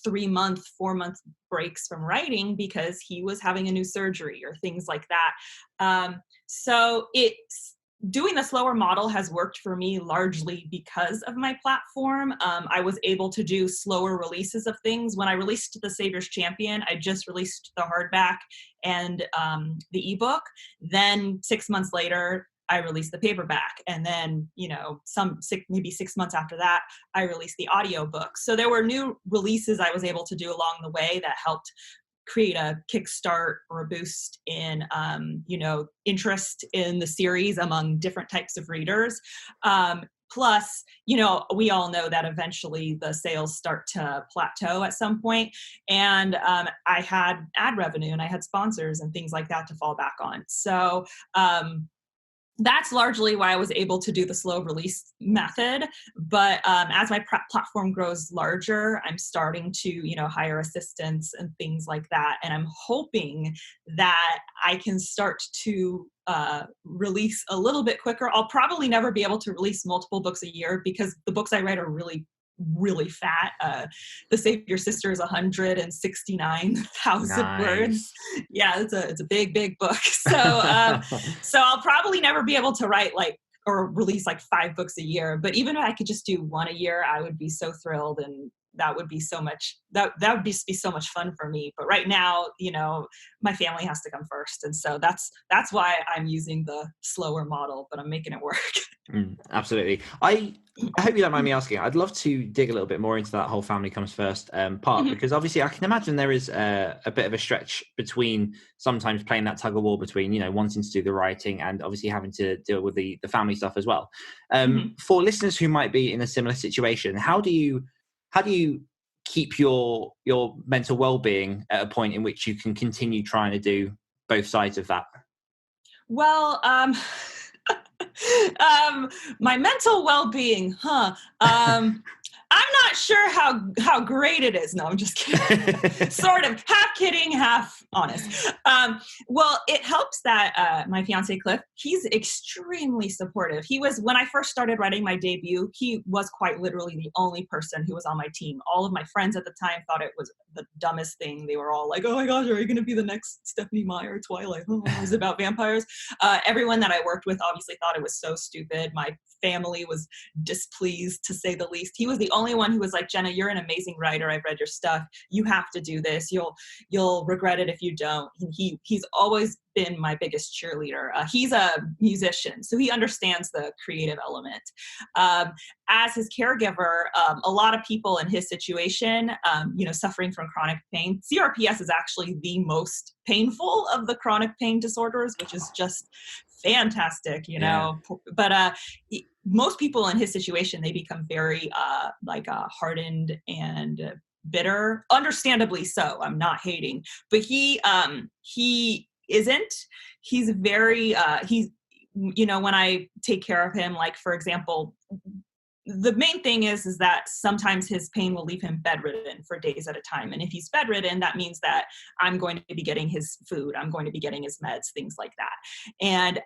3-month, 4-month breaks from writing because he was having a new surgery or things like that. So it's doing the slower model has worked for me largely because of my platform. I was able to do slower releases of things. When I released The Saviour's Champion, I just released the hardback and the ebook. Then 6 months later, I released the paperback. And then, maybe 6 months after that, I released the audiobook. So there were new releases I was able to do along the way that helped create a kickstart or a boost in, interest in the series among different types of readers. Plus, we all know that eventually the sales start to plateau at some point. And I had ad revenue and I had sponsors and things like that to fall back on. So that's largely why I was able to do the slow release method. But as my platform grows larger, I'm starting to, hire assistants and things like that. And I'm hoping that I can start to release a little bit quicker. I'll probably never be able to release multiple books a year because the books I write are really fat. The Save Your Sister is 169,000 words.
Nice.
Yeah, it's a big book. So I'll probably never be able to write or release 5 books a year. But even if I could just do one a year, I would be so thrilled, and that would be so much. That would be so much fun for me. But right now, my family has to come first, and so that's why I'm using the slower model. But I'm making it work.
Absolutely. I hope you don't mind me asking. I'd love to dig a little bit more into that whole family comes first part, because obviously I can imagine there is a bit of a stretch between sometimes playing that tug of war between, wanting to do the writing and obviously having to deal with the family stuff as well. For listeners who might be in a similar situation, how do you keep your mental well-being at a point in which you can continue trying to do both sides of that?
Well, my mental well-being, I'm not sure how great it is. No, I'm just kidding. Sort of half kidding, half honest. Well, it helps that my fiance Cliff, he's extremely supportive. He was, when I first started writing my debut, he was quite literally the only person who was on my team. All of my friends at the time thought it was the dumbest thing. They were all like, "Oh my gosh, are you going to be the next Stephanie Meyer Twilight? Oh, it was about vampires." Everyone that I worked with obviously thought it was so stupid. My family was displeased, to say the least. He was the only one who was like, "Jenna, you're an amazing writer. I've read your stuff. You have to do this. You'll regret it if you don't." He's always been my biggest cheerleader. He's a musician, so he understands the creative element. As his caregiver, a lot of people in his situation, suffering from chronic pain. CRPS is actually the most painful of the chronic pain disorders, which is just fantastic, But most people in his situation, they become very hardened and bitter, understandably so. I'm not hating, but he isn't. He's very when I take care of him, like, for example, the main thing is that sometimes his pain will leave him bedridden for days at a time. And if he's bedridden, that means that I'm going to be getting his food. I'm going to be getting his meds, things like that. And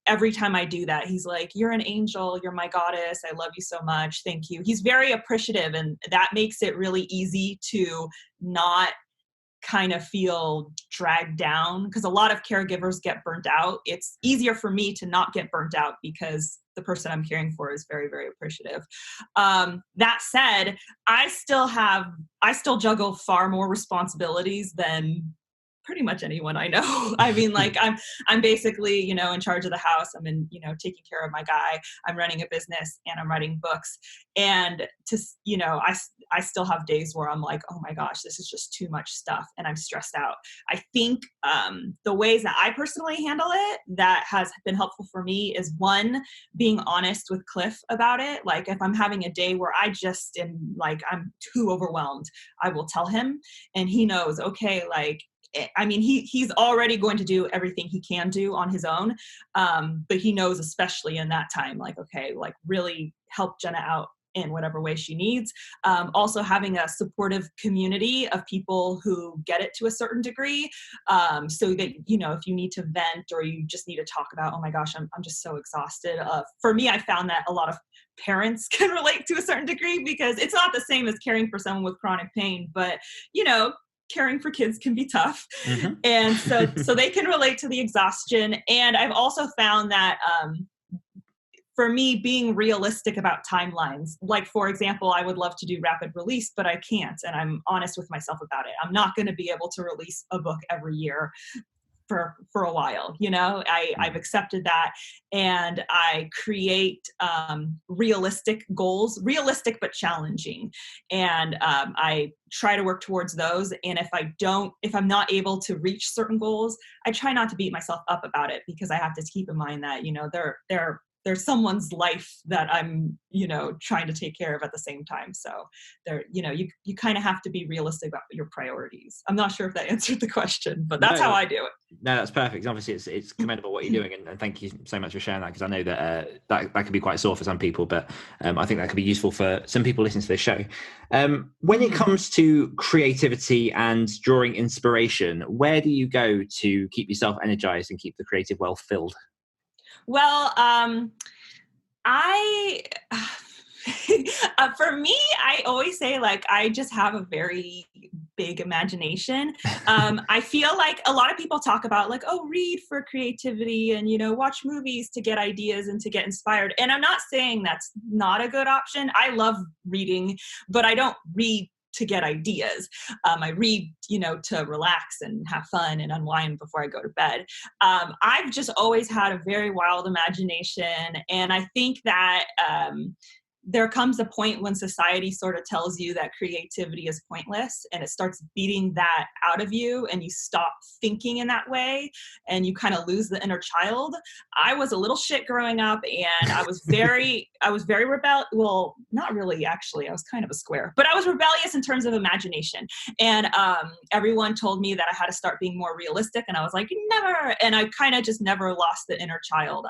every time I do that, he's like, "You're an angel. You're my goddess. I love you so much. Thank you." He's very appreciative. And that makes it really easy to not kind of feel dragged down, because a lot of caregivers get burnt out. It's easier for me to not get burnt out because the person I'm caring for is very, very appreciative. That said, I still juggle far more responsibilities than pretty much anyone I know. I mean, I'm basically, in charge of the house. I'm taking care of my guy. I'm running a business and I'm writing books. And I still have days where I'm like, "Oh my gosh, this is just too much stuff," and I'm stressed out. I think the ways that I personally handle it that has been helpful for me is, one, being honest with Cliff about it. Like, if I'm having a day where I just am I'm too overwhelmed, I will tell him, and he knows, okay, he's already going to do everything he can do on his own. But he knows, especially in that time, okay, really help Jenna out in whatever way she needs. Also having a supportive community of people who get it to a certain degree. So that, if you need to vent or you just need to talk about, "Oh my gosh, I'm just so exhausted." For me, I found that a lot of parents can relate to a certain degree, because it's not the same as caring for someone with chronic pain, but caring for kids can be tough. And so they can relate to the exhaustion. And I've also found that for me, being realistic about timelines, like, for example, I would love to do rapid release, but I can't. And I'm honest with myself about it. I'm not going to be able to release a book every year for a while. I've accepted that, and I create realistic goals, realistic but challenging, and I try to work towards those. And if I'm not able to reach certain goals, I try not to beat myself up about it, because I have to keep in mind that there there's someone's life that I'm, trying to take care of at the same time. So there, you kind of have to be realistic about your priorities. I'm not sure if that answered the question, but that's how I do it.
No, that's perfect. Obviously, it's commendable what you're doing, and thank you so much for sharing that, because I know that that can be quite sore for some people, but I think that could be useful for some people listening to this show. When it comes to creativity and drawing inspiration, where do you go to keep yourself energized and keep the creative well filled?
Well, I for me, I always say, like, I just have a very big imagination. I feel like a lot of people talk about, like, oh, read for creativity and, watch movies to get ideas and to get inspired. And I'm not saying that's not a good option. I love reading, but I don't read to get ideas. I read, to relax and have fun and unwind before I go to bed. I've just always had a very wild imagination. And I think that there comes a point when society sort of tells you that creativity is pointless, and it starts beating that out of you, and you stop thinking in that way, and you kind of lose the inner child. I was a little shit growing up, and I was very well, not really, actually. I was kind of a square, but I was rebellious in terms of imagination. And everyone told me that I had to start being more realistic, and I was like, never. And I kind of just never lost the inner child.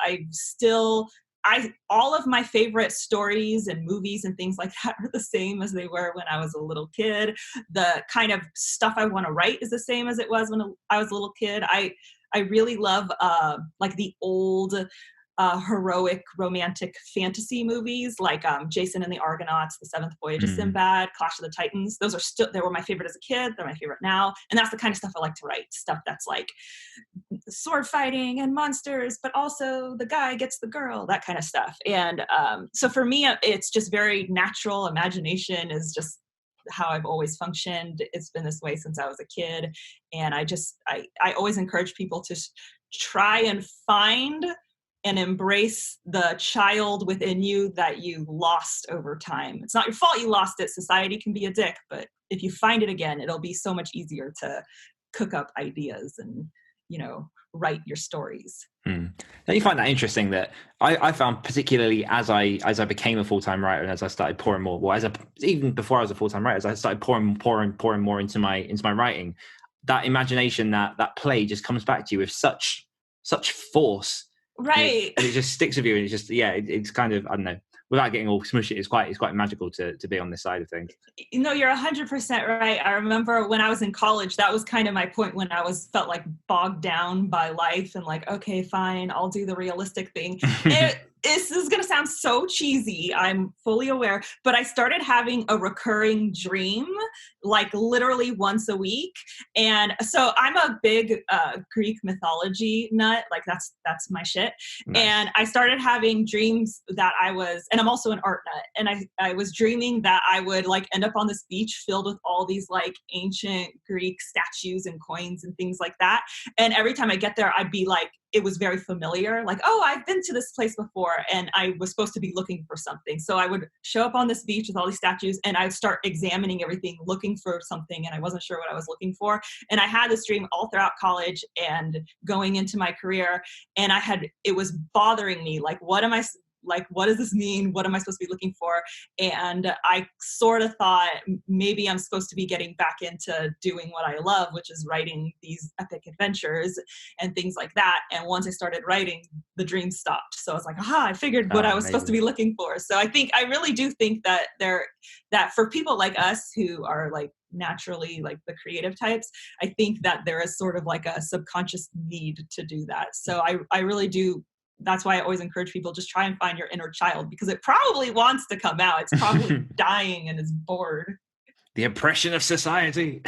All of my favorite stories and movies and things like that are the same as they were when I was a little kid. The kind of stuff I want to write is the same as it was when I was a little kid. I really love like the old heroic romantic fantasy movies, like Jason and the Argonauts, The Seventh Voyage of Sinbad, Clash of the Titans. They were my favorite as a kid. They're my favorite now. And that's the kind of stuff I like to write. Stuff that's like sword fighting and monsters, but also the guy gets the girl, that kind of stuff. And so for me, it's just very natural. Imagination is just how I've always functioned. It's been this way since I was a kid. And I always encourage people to try and find and embrace the child within you that you lost over time. It's not your fault you lost it. Society can be a dick, but if you find it again, it'll be so much easier to cook up ideas and, write your stories.
Don't you find that interesting that I found, particularly as I became a full-time writer, and as I started pouring more, even before I was a full-time writer, as I started pouring more into my writing, that imagination, that play just comes back to you with such force.
Right.
And it just sticks with you, and it's just, it's kind of, I don't know, without getting all smushy, it's quite magical to be on this side of things.
You're 100% right. I remember when I was in college, that was kind of my point, when I felt like bogged down by life and like, okay, fine, I'll do the realistic thing. This is going to sound so cheesy, I'm fully aware, but I started having a recurring dream, like literally once a week. And so I'm a big Greek mythology nut, like that's my shit. Nice. And I started having dreams that and I'm also an art nut, and I was dreaming that I would like end up on this beach filled with all these like ancient Greek statues and coins and things like that. And every time I get there, I'd be like, it was very familiar, like, oh, I've been to this place before, and I was supposed to be looking for something. So I would show up on this beach with all these statues, and I'd start examining everything, looking for something, and I wasn't sure what I was looking for. And I had this dream all throughout college and going into my career, and it was bothering me, like, what does this mean? What am I supposed to be looking for? And I sort of thought maybe I'm supposed to be getting back into doing what I love, which is writing these epic adventures and things like that. And once I started writing, the dream stopped. So I was like, aha, I figured what I was supposed to be looking for. So I really do think that that for people like us who are like naturally like the creative types, I think that there is sort of like a subconscious need to do that. So I really do. That's why I always encourage people, just try and find your inner child, because it probably wants to come out. It's probably dying and is bored.
The oppression of society.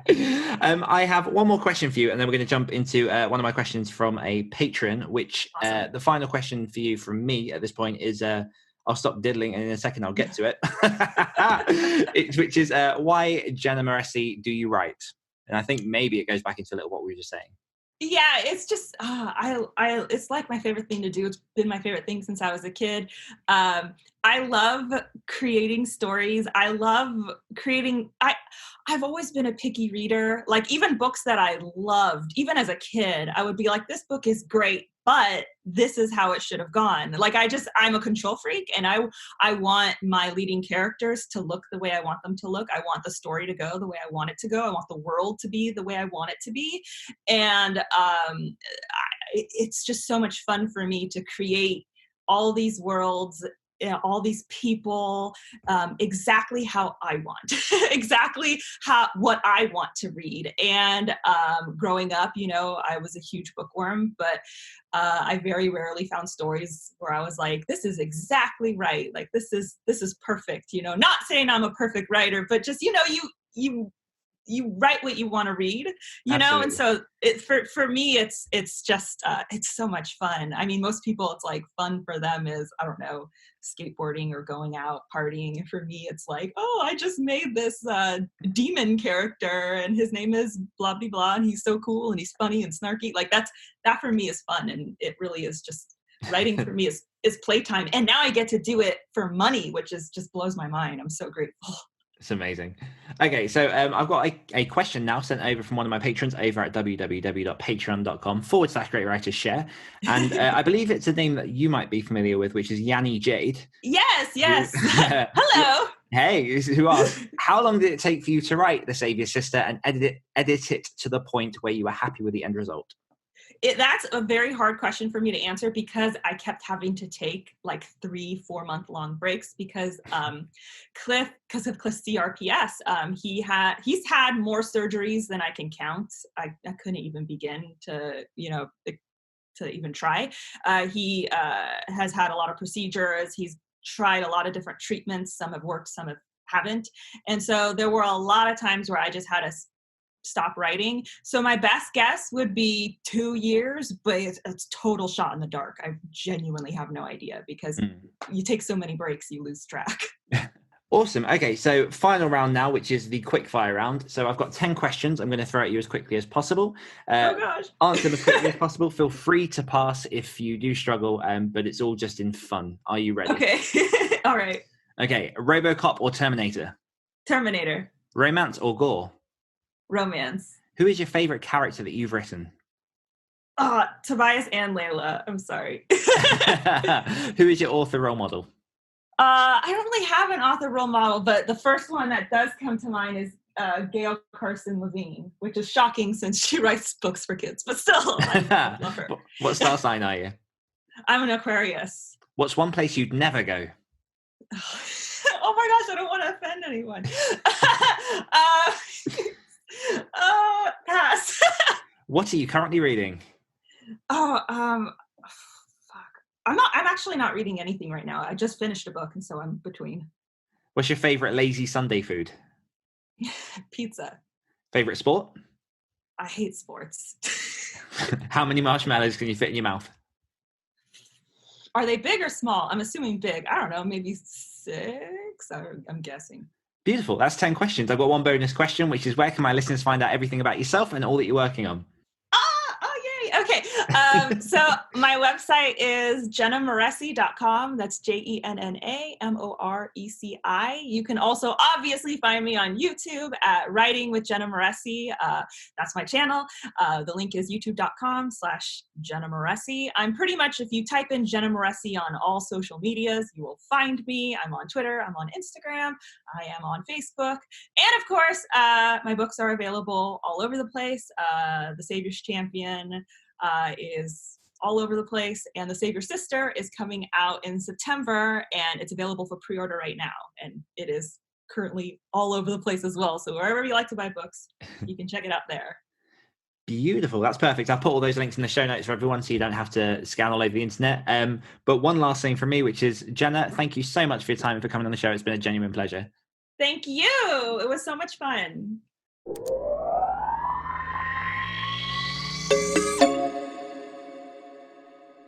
I have one more question for you, and then we're going to jump into one of my questions from a patron, which awesome. The final question for you from me at this point is, I'll stop diddling and in a second I'll get to it, which is why, Jenna Moreci, do you write? And I think maybe it goes back into a little what we were just saying.
Yeah, it's just it's like my favorite thing to do. It's been my favorite thing since I was a kid. I love creating stories. I love creating. I've always been a picky reader. Like even books that I loved, even as a kid, I would be like, this book is great, but this is how it should have gone. Like I'm a control freak, and I want my leading characters to look the way I want them to look. I want the story to go the way I want it to go. I want the world to be the way I want it to be. And it's just so much fun for me to create all these worlds, all these people, exactly how I want, exactly what I want to read. And growing up, I was a huge bookworm, but I very rarely found stories where I was like, this is exactly right. Like this is perfect. Not saying I'm a perfect writer, but just you write what you want to read,
Absolutely.
and so for me it's just it's so much fun. I mean, most people, it's like fun for them is, I don't know, skateboarding or going out partying, and for me it's like, oh, I just made this demon character and his name is blah blah blah and he's so cool and he's funny and snarky. Like that for me is fun, and it really is just writing for me is playtime, and now I get to do it for money, which is just blows my mind. I'm so grateful.
It's amazing. Okay, so I've got a question now sent over from one of my patrons over at www.patreon.com/greatwritersshare. And I believe it's a name that you might be familiar with, which is Yanni Jade.
Yes. Hello.
Hey, who asked, how long did it take for you to write The Saviour's Sister and edit it to the point where you were happy with the end result?
That's a very hard question for me to answer because I kept having to take like 3-4 month long breaks because Cliff, because of Cliff's CRPS, he's had more surgeries than I can count. I couldn't even begin to even try. He has had a lot of procedures. He's tried a lot of different treatments. Some have worked, some haven't. And so there were a lot of times where I just had to stop writing. So my best guess would be 2 years, but it's total shot in the dark. I genuinely have no idea because you take so many breaks, you lose track.
Awesome. Okay, so final round now, which is the quick fire round. So I've got 10 questions. I'm going to throw at you as quickly as possible.
Oh gosh.
Answer them as quickly as possible. Feel free to pass if you do struggle, but it's all just in fun. Are you ready?
Okay. All right.
Okay, RoboCop or Terminator?
Terminator.
Romance or gore?
Romance.
Who is your favorite character that you've written?
Tobias and Layla. I'm sorry.
Who is your author role model?
I don't really have an author role model, but the first one that does come to mind is Gail Carson Levine, which is shocking since she writes books for kids, but still, I love her.
What star sign are you?
I'm an Aquarius.
What's one place you'd never go?
Oh my gosh, I don't want to offend anyone. Pass.
What are you currently reading?
Fuck. I'm actually not reading anything right now. I just finished a book, and so I'm between.
What's your favorite lazy Sunday food?
Pizza.
Favorite sport?
I hate sports.
How many marshmallows can you fit in your mouth?
Are they big or small? I'm assuming big. I don't know, maybe 6. I'm guessing.
Beautiful. That's 10 questions. I've got one bonus question, which is where can my listeners find out everything about yourself and all that you're working on?
Oh, yay. Okay. So my website is jennamoreci.com. That's JENNAMORECI. You can also obviously find me on YouTube at Writing with Jenna Moreci. That's my channel. The link is youtube.com/Jenna Moreci. I'm pretty much, if you type in Jenna Moreci on all social medias, you will find me. I'm on Twitter. I'm on Instagram. I am on Facebook. And of course, my books are available all over the place. The Savior's Champion is all over the place, and The Savior's Sister is coming out in September, and it's available for pre-order right now, and it is currently all over the place as well. So wherever you like to buy books, you can check it out there.
Beautiful. That's perfect. I'll put all those links in the show notes for everyone so you don't have to scan all over the internet. But one last thing from me, which is, Jenna, thank you so much for your time and for coming on the show. It's been a genuine pleasure.
Thank you. It was so much fun.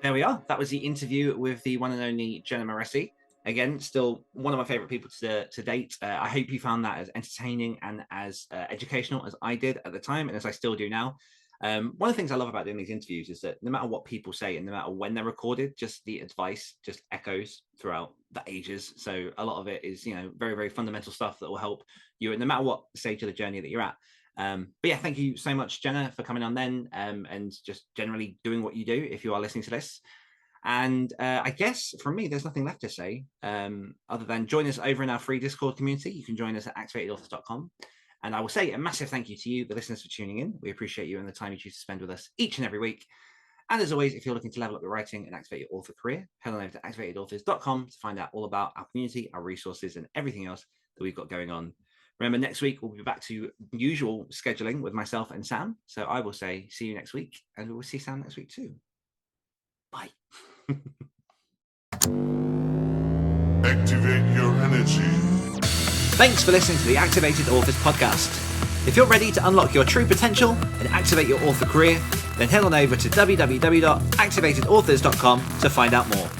There we are. That was the interview with the one and only Jenna Moreci. Again, still one of my favorite people to date. I hope you found that as entertaining and as educational as I did at the time, and as I still do now. One of the things I love about doing these interviews is that no matter what people say and no matter when they're recorded, just the advice just echoes throughout the ages. So a lot of it is, very, very fundamental stuff that will help you no matter what stage of the journey that you're at. But yeah, thank you so much, Jenna, for coming on then, and just generally doing what you do if you are listening to this. And I guess from me, there's nothing left to say other than join us over in our free Discord community. You can join us at activatedauthors.com. And I will say a massive thank you to you, the listeners, for tuning in. We appreciate you and the time you choose to spend with us each and every week. And as always, if you're looking to level up your writing and activate your author career, head on over to activatedauthors.com to find out all about our community, our resources, and everything else that we've got going on. Remember, next week we'll be back to usual scheduling with myself and Sam. So I will say see you next week, and we'll see Sam next week too. Bye.
Activate your energy.
Thanks for listening to the Activated Authors podcast. If you're ready to unlock your true potential and activate your author career, then head on over to www.activatedauthors.com to find out more.